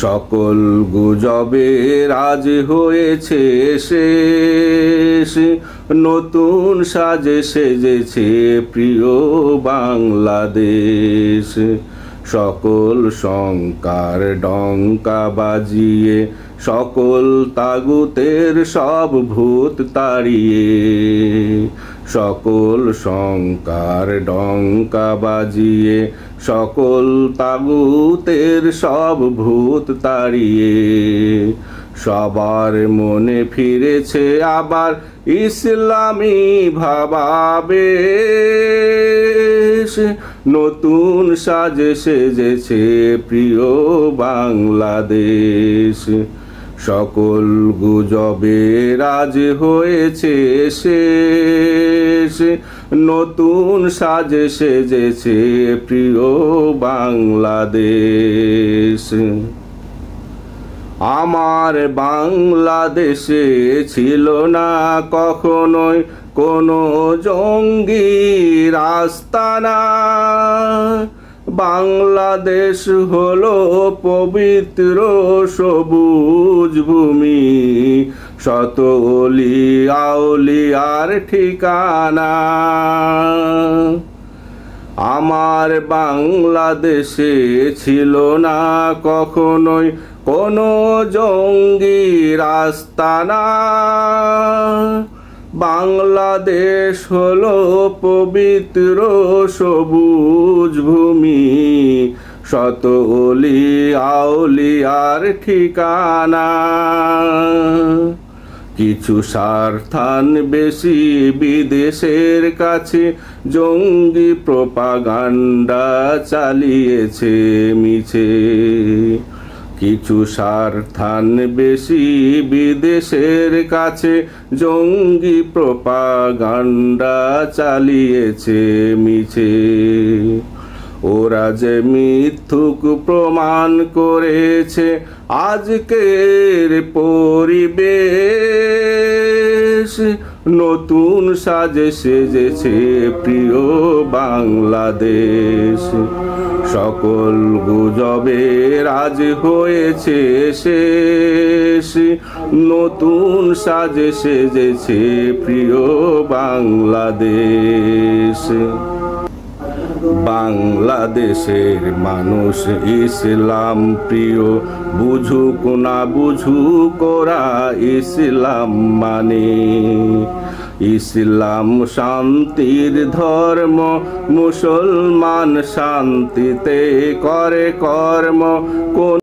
সকল গুজবের আজ হয়েছে শেষ, নতুন সাজে সেজেছে প্রিয় বাংলাদেশ। সকল শঙ্কার ডঙ্কা বাজিয়ে, সকল তাগুতের সব ভূত তাড়িয়ে, সকল শঙ্কার ডঙ্কা বাজিয়ে, সকল তাগুতের সব ভূত তাড়িয়ে, সবার মনে ফিরেছে আবার ইসলামী ভাবাবেশ। নতুন সাজে সেজেছে প্রিয় বাংলাদেশ। সকল গুজবের আজ হয়েছে শেষ, নতুন সাজে সেজেছে প্রিয় বাংলাদেশ। আমার বাংলাদেশে ছিল না কখনোই কোনো জঙ্গির আস্তানা। বাংলাদেশ হলো পবিত্র সবুজ ভূমি, শত অলি আউলিয়ার ঠিকানা। আমার বাংলাদেশে ছিল না কখনোই কোনো জঙ্গির আস্তানা। বাংলাদেশ হলো পবিত্র সবুজ ভূমি, শত অলি আউলিয়ার ঠিকানা। কিছু স্বার্থান বেশি বিদেশের কাছে জঙ্গি প্রোপাগান্ডা চালিয়েছে মিছে। কিছু স্বার্থান বেশি বিদেশের কাছে জঙ্গি প্রোপাগান্ডা চালিয়েছে মিছে। ওরা যে মিথ্যুক প্রমাণ করেছে আজকের পরিবেশ। নতুন সাজে সেজেছে প্রিয় বাংলাদেশ। সকল গুজবের আজ হয়েছে শেষ, নতুন সাজে সেজেছে প্রিয় বাংলাদেশ। বাংলাদেশের মানুষ ইসলাম প্রিয়, বুঝুক না বুঝুক ওরা ইসলাম মানে। ইসলাম শান্তির ধর্ম, মুসলমান শান্তিতে করে কর্ম।